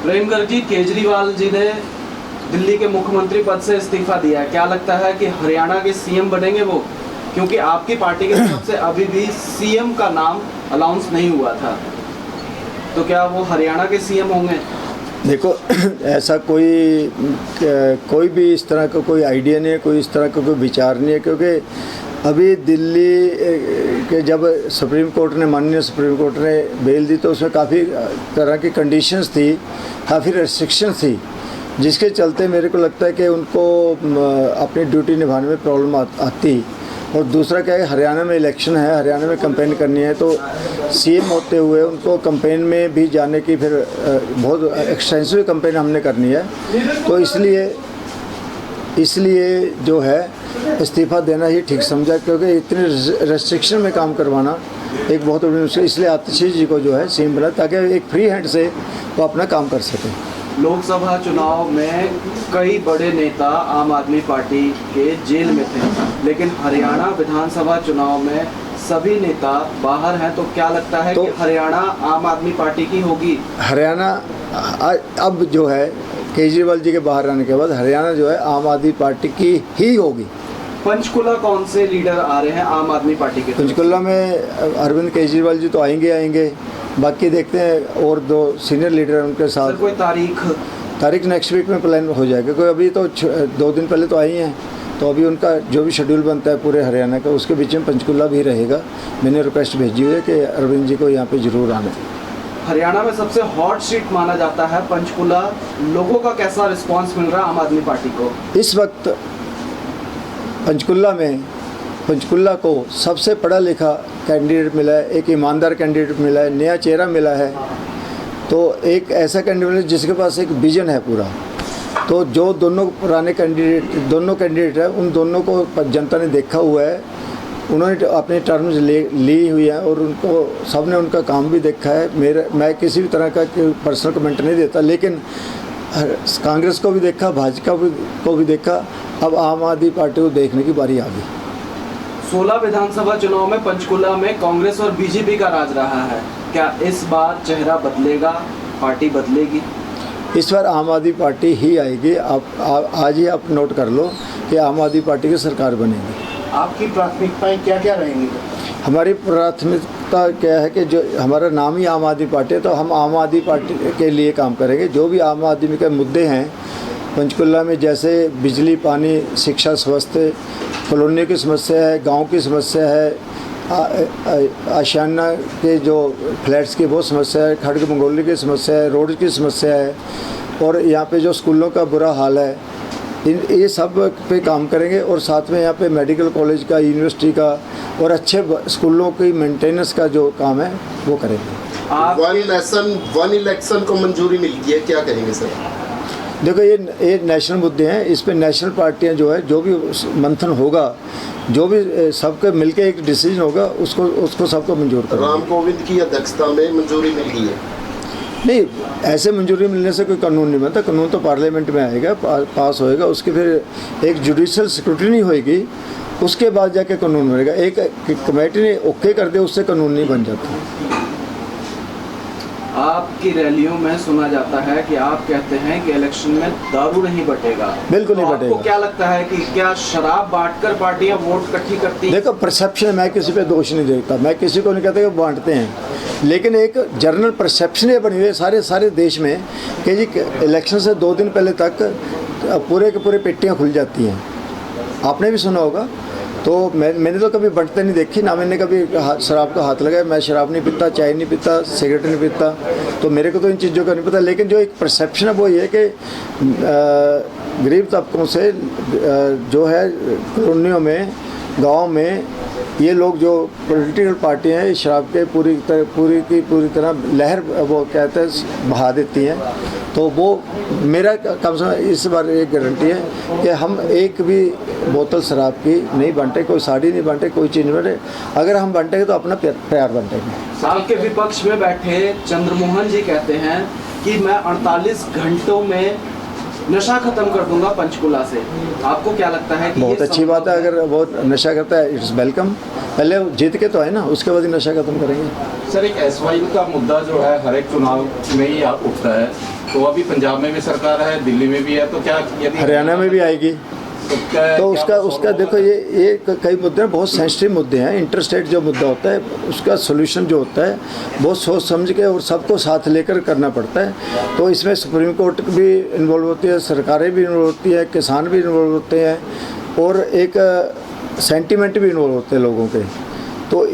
प्रेमकर जी, केजरीवाल जी ने दिल्ली के मुख्यमंत्री पद से इस्तीफा दिया है, क्या लगता है कि हरियाणा के सीएम बनेंगे वो? क्योंकि आपकी पार्टी की तरफ से अभी भी सीएम का नाम अनाउंस नहीं हुआ था, तो क्या वो हरियाणा के सीएम होंगे? देखो, ऐसा कोई भी इस तरह का कोई आइडिया नहीं है, कोई इस तरह का कोई विचार नहीं है, क्योंकि अभी दिल्ली के जब माननीय सुप्रीम कोर्ट ने बेल दी तो उसमें काफ़ी तरह की कंडीशंस थी, काफ़ी रेस्ट्रिक्शंस थी, जिसके चलते मेरे को लगता है कि उनको अपनी ड्यूटी निभाने में प्रॉब्लम आती। और दूसरा क्या है, हरियाणा में इलेक्शन है, हरियाणा में कैंपेन करनी है, तो सीएम होते हुए उनको कैंपेन में भी जाने की फिर बहुत एक्सटेंसिव कैंपेन हमने करनी है, तो इसलिए जो है इस्तीफ़ा देना ही ठीक समझा, क्योंकि इतने रेस्ट्रिक्शन में काम करवाना एक बहुत बड़ी मुश्किल, इसलिए आतिशी जी को जो है सीएम बना ताकि एक फ्री हैंड से वो अपना काम कर सकें। लोकसभा चुनाव में कई बड़े नेता आम आदमी पार्टी के जेल में थे, लेकिन हरियाणा विधानसभा चुनाव में सभी नेता बाहर हैं, तो क्या लगता है कि हरियाणा आम आदमी पार्टी की होगी? हरियाणा अब जो है केजरीवाल जी के बाहर आने के बाद हरियाणा जो है आम आदमी पार्टी की ही होगी। पंचकुला कौन से लीडर आ रहे हैं आम आदमी पार्टी के? पंचकुला में अरविंद केजरीवाल जी तो आएंगे, बाकी देखते हैं और 2 सीनियर लीडर उनके साथ। सर, कोई तारीख नेक्स्ट वीक में प्लान हो जाएगा, कोई अभी तो 2 दिन पहले तो आई हैं, तो अभी उनका जो भी शेड्यूल बनता है पूरे हरियाणा का, उसके बीच में पंचकुला भी रहेगा। मैंने रिक्वेस्ट भेजी हुई है कि अरविंद जी को यहाँ पे ज़रूर आना। हरियाणा में सबसे हॉट सीट माना जाता है पंचकुला, लोगों का कैसा रिस्पांस मिल रहा है आम आदमी पार्टी को? इस वक्त पंचकुला को सबसे पढ़ा लिखा कैंडिडेट मिला है, एक ईमानदार कैंडिडेट मिला है, नया चेहरा मिला है, तो एक ऐसा कैंडिडेट जिसके पास एक विजन है पूरा। तो जो दोनों पुराने कैंडिडेट है, उन दोनों को जनता ने देखा हुआ है, उन्होंने अपने टर्म्स ली हुई है और उनको सबने उनका काम भी देखा है। मैं किसी भी तरह का पर्सनल कमेंट नहीं देता, लेकिन कांग्रेस को भी देखा, भाजपा को भी देखा, अब आम आदमी पार्टी को देखने की बारी आ गई। 16 विधानसभा चुनाव में पंचकुला में कांग्रेस और बीजेपी का राज रहा है, क्या इस बार चेहरा बदलेगा, पार्टी बदलेगी? इस बार आम आदमी पार्टी ही आएगी। आज ही आप नोट कर लो कि आम आदमी पार्टी की सरकार बनेगी। आपकी प्राथमिकताएं क्या क्या रहेंगी? हमारी प्राथमिकता क्या है कि जो हमारा नाम ही आम आदमी पार्टी है, तो हम आम आदमी पार्टी के लिए काम करेंगे। जो भी आम आदमी के मुद्दे हैं पंचकुला में, जैसे बिजली, पानी, शिक्षा, स्वास्थ्य, कॉलोनियों की समस्या है, गांव की समस्या है, आशियाना के जो फ्लैट्स की बहुत समस्या है, खड़ग मंगोली की समस्या है, रोड की समस्या है, और यहाँ पे जो स्कूलों का बुरा हाल है, ये सब पे काम करेंगे। और साथ में यहाँ पे मेडिकल कॉलेज का, यूनिवर्सिटी का और अच्छे स्कूलों की मेंटेनेंस का जो काम है वो करेंगे। वन इलेक्शन को मंजूरी मिल गई है, क्या करेंगे सर? देखो, ये नेशनल मुद्दे हैं, इस पे नेशनल पार्टियां जो है, जो भी मंथन होगा, जो भी सबके मिलके एक डिसीजन होगा, उसको सबको मंजूर करेंगे। राम कोविंद की अध्यक्षता में मंजूरी मिल गई है? नहीं, ऐसे मंजूरी मिलने से कोई कानून नहीं बनता। कानून तो पार्लियामेंट में आएगा, पास होएगा, उसकी फिर एक जुडिशियल स्क्रूटिनी होएगी, उसके बाद जाके कानून बनेगा। एक कमेटी ने ओके कर दिया, उससे कानून नहीं बन जाता। आपकी रैलियों में सुना जाता है कि आप कहते हैं कि इलेक्शन में दारू नहीं बटेगा। बिल्कुल नहीं बटेगा। आपको क्या लगता है कि क्या शराब बांटकर पार्टियां वोट इकट्ठी करती हैं? देखो, परसेप्शन, मैं किसी पे दोष नहीं देखता, मैं किसी को नहीं कहता कि बांटते हैं, लेकिन एक जनरल परसेप्शन ये बनी हुई है सारे देश में कि जी इलेक्शन से 2 दिन पहले तक पूरे के पूरे पेटियाँ खुल जाती हैं। आपने भी सुना होगा। तो मैंने तो कभी बंटते नहीं देखी, ना मैंने कभी शराब का हाथ लगाया। मैं शराब नहीं पीता, चाय नहीं पीता, सिगरेट नहीं पीता, तो मेरे को तो इन चीज़ों का नहीं पता। लेकिन जो एक परसेप्शन है वो ये है कि गरीब तबकों से जो है कॉलोनियों में, गांव में, ये लोग जो पॉलिटिकल पार्टियां हैं शराब के पूरी तरह लहर वो कहते हैं बहा देती हैं। तो वो मेरा कम से कम इस बार एक गारंटी है कि हम एक भी बोतल शराब की नहीं बांटे, कोई साड़ी नहीं बांटे, कोई चीज़ नहीं बांटे। अगर हम बांटेंगे तो अपना प्यार बांटेंगे। साल के विपक्ष में बैठे चंद्रमोहन जी कहते हैं कि मैं 48 घंटों में नशा खत्म कर दूंगा पंचकुला से। आपको क्या लगता है कि बहुत अच्छी बात है, अगर वो नशा करता है इट्स वेलकम। पहले जीत के तो आए ना, उसके बाद ही नशा खत्म करेंगे। सर, एक एसवाई का मुद्दा जो है हर एक चुनाव में ही उठता है, तो अभी पंजाब में भी सरकार है, दिल्ली में भी है, तो क्या यदि हरियाणा में भी आएगी तो क्या तो क्या उसका देखो ये कई मुद्दे हैं, बहुत सेंसिटिव मुद्दे हैं। इंटरस्टेट जो मुद्दा होता है उसका सोल्यूशन जो होता है बहुत सोच समझ के और सबको साथ लेकर करना पड़ता है। तो इसमें सुप्रीम कोर्ट भी इन्वॉल्व होती है, सरकारें भी इन्वॉल्व होती है, किसान भी इन्वॉल्व होते हैं और एक सेंटिमेंट भी इन्वॉल्व होते हैं लोगों के। तो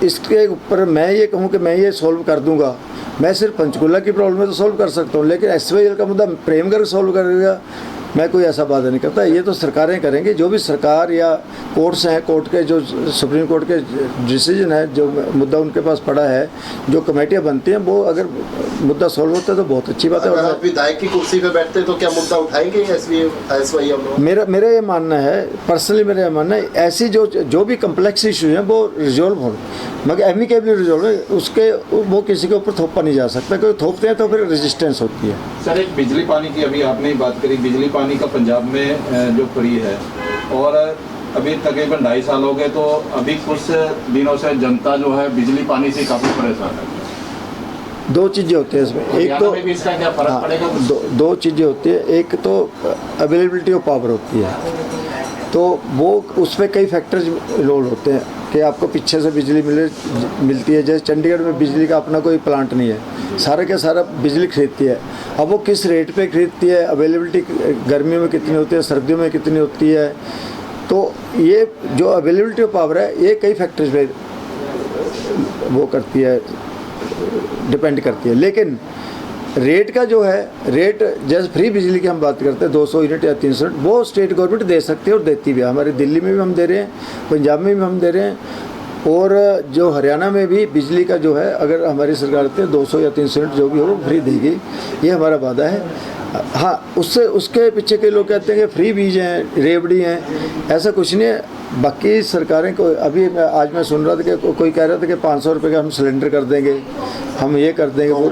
इसके ऊपर मैं ये कहूँ कि मैं ये सॉल्व कर दूंगा, मैं सिर्फ पंचकूला की प्रॉब्लम है तो सॉल्व कर सकता हूँ, लेकिन SYL का मुद्दा प्रेम गर्ग सॉल्व करेगा मैं कोई ऐसा वादा नहीं करता। ये तो सरकारें करेंगी, जो भी सरकार या कोर्ट्स हैं, कोर्ट के जो सुप्रीम कोर्ट के डिसीजन है, जो मुद्दा उनके पास पड़ा है, जो कमेटियाँ बनती हैं, वो अगर मुद्दा सॉल्व होता है तो बहुत अच्छी बात है। अगर आप विधायक की कुर्सी पे बैठते तो क्या मुद्दा उठाएंगे SYL? मेरा ये मानना है, पर्सनली मेरा ये मानना है, ऐसी जो भी कम्प्लेक्स इशू हैं वो रिजॉल्व हो, मगर एमिकेबली रिजॉल्व है, उसके वो किसी के ऊपर थोपा नहीं जा सकता, क्योंकि थोपते हैं तो फिर रेजिस्टेंस होती है। सर एक बिजली पानी की अभी आपने बात करी, बिजली पानी का पंजाब में जो फ्री है और अभी तकरीबन 2.5 साल हो गए, तो अभी कुछ दिनों से जनता जो है बिजली पानी से काफ़ी परेशान है। दो चीज़ें होती हैं इसमें, एक तो में भी इसका क्या फर्क पड़ेगा? दो चीज़ें होती है, एक तो अवेलेबिलिटी ऑफ पावर होती है, तो वो उस पर कई फैक्टर्स इन्वॉल्व होते हैं कि आपको पीछे से बिजली मिलती है। जैसे चंडीगढ़ में बिजली का अपना कोई प्लांट नहीं है, सारा का सारा बिजली खरीदती है। अब वो किस रेट पे खरीदती है, अवेलेबिलिटी गर्मियों में कितनी होती है, सर्दियों में कितनी होती है, तो ये जो अवेलेबिलिटी ऑफ पावर है ये कई फैक्टर्स पे वो करती है, डिपेंड करती है। लेकिन रेट का जो है, रेट जैसे फ्री बिजली की हम बात करते हैं 200 यूनिट या 300 यूनिट, वो स्टेट गवर्नमेंट दे सकती है और देती भी है। हमारी दिल्ली में भी हम दे रहे हैं, पंजाब में भी हम दे रहे हैं, और जो हरियाणा में भी बिजली का जो है, अगर हमारी सरकार देती है 200 या 300 यूनिट जो भी हो वो फ्री देगी, ये हमारा वादा है। हाँ, उसके पीछे के लोग कहते हैं कि फ्री बीज हैं, रेवड़ी हैं, ऐसा कुछ नहीं है। बाकी सरकारें को अभी आज मैं सुन रहा था कि कोई कह रहा था कि 500 रुपये का हम सिलेंडर कर देंगे, हम ये कर देंगे वो।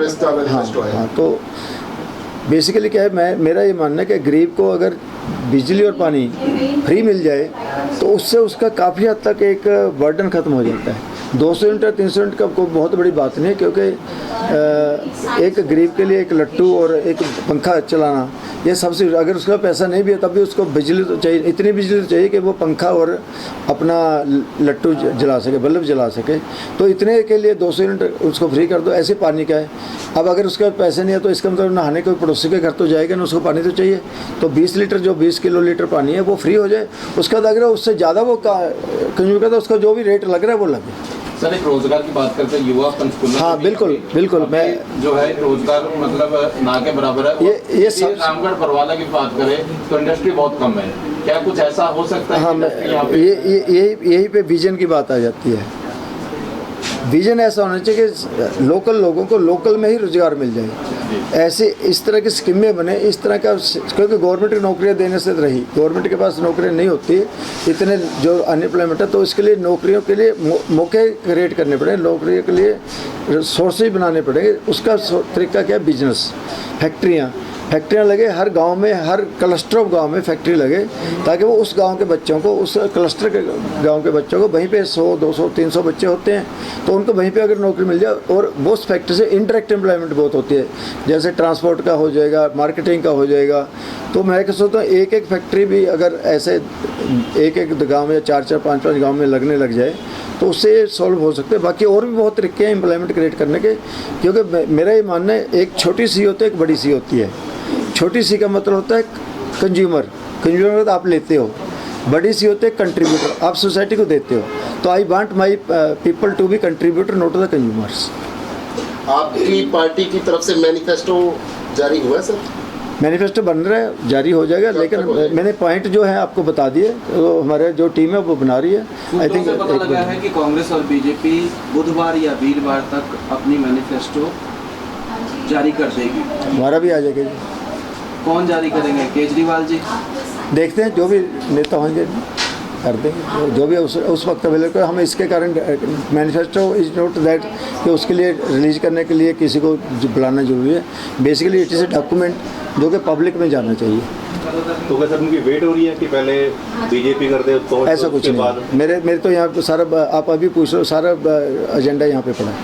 हाँ, तो बेसिकली क्या है, मेरा ये मानना है कि गरीब को अगर बिजली और पानी फ्री मिल जाए तो उससे उसका काफ़ी हद तक एक बर्डन ख़त्म हो जाता है। 200 यूनिट या 300 यूनिट का कोई बहुत बड़ी बात नहीं है, क्योंकि एक गरीब के लिए एक लट्टू और एक पंखा चलाना ये सबसे, अगर उसका पैसा नहीं भी है तब भी उसको बिजली तो चाहिए, इतनी बिजली तो चाहिए कि वो पंखा और अपना लट्टू जला सके, बल्ब जला सके। तो इतने के लिए 200 यूनिट उसको फ्री कर दो। ऐसे पानी का है, अब अगर उसके पैसे नहीं है तो इसका मतलब नहाने कोई पड़ोसी के घर तो जाएगा ना, उसको पानी तो चाहिए। तो 20 लीटर जो 20 किलोलीटर पानी है वो फ्री हो जाए, उसका लग रहा है उससे ज़्यादा वो कंज्यूम करता है, उसका जो भी रेट लग रहा है वो लगे। सर एक रोजगार की बात करते हैं, युवा पंचकूला, हाँ बिल्कुल मैं जो है रोजगार मतलब ना के बराबर है। ये सब रामगढ़ बरवाला की बात करें तो इंडस्ट्री बहुत कम है, क्या कुछ ऐसा हो सकता है? हाँ, यही पे विजन की बात आ जाती है। विजन ऐसा होना चाहिए कि लोकल लोगों को लोकल में ही रोजगार मिल जाए। ऐसे इस तरह की स्कीमें बने, इस तरह का, क्योंकि गवर्नमेंट की नौकरियां देने से रही, गवर्नमेंट के पास नौकरियां नहीं होती, इतने जो अनएम्प्लॉयमेंट है, तो इसके लिए नौकरियों के लिए मौके क्रिएट करने पड़े, नौकरियों के लिए सोर्सेज बनाने पड़ेंगे। उसका तरीका क्या है? बिजनेस, फैक्ट्रियाँ लगे हर गांव में, हर क्लस्टर ऑफ गांव में फैक्ट्री लगे, ताकि वो उस गांव के बच्चों को, उस क्लस्टर के गांव के बच्चों को वहीं पे 100, 200, 300 बच्चे होते हैं, तो उनको वहीं पे अगर नौकरी मिल जाए। और वो उस फैक्ट्री से इंडायरेक्ट एम्प्लॉयमेंट बहुत होती है, जैसे ट्रांसपोर्ट का हो जाएगा, मार्केटिंग का हो जाएगा। तो मैं क्या सोचता हूँ, एक फैक्ट्री भी अगर ऐसे एक गाँव में 4-4, 5-5 गाँव में लगने लग जाए तो उससे सॉल्व हो सकते हैं। बाकी और भी बहुत तरीके हैं एम्प्लॉयमेंट क्रिएट करने के, क्योंकि मेरा ये मानना है, एक छोटी सी होती है, एक बड़ी सी होती है। छोटी सी का मतलब होता है कंज्यूमर तो आप लेते हो, बड़ी सी होते है कंट्रीब्यूटर, आप सोसाइटी को देते हो। तो I want my people to be contributor, not the consumers. आपकी पार्टी की तरफ से मैनिफेस्टो जारी हुआ सर? मैनिफेस्टो बन रहा है, जारी हो जाएगा, लेकिन मैंने पॉइंट जो है आपको बता दिए, तो हमारे जो टीम है वो बना रही है। आई थिंक पता लगा है कि कांग्रेस और बीजेपी बुधवार या वीरवार तक अपनी मैनिफेस्टो जारी कर देगी। हमारा भी आ जाएगा। कौन जारी करेंगे? केजरीवाल जी? देखते हैं, जो भी नेता होंगे कर देंगे, जो भी उस वक्त अवेलेबल। हम इसके कारण मैनिफेस्टो इज नॉट दैट कि उसके लिए रिलीज करने के लिए किसी को बुलाना जरूरी है। Basically it is a document जो कि पब्लिक में जाना चाहिए। तो क्या सर उनकी वेट हो रही है कि पहले बीजेपी कर दे तो ऐसा कुछ नहीं। मेरे तो यहाँ पे सारा, आप अभी पूछ रहे हो, सारा एजेंडा यहाँ पे पड़ा है।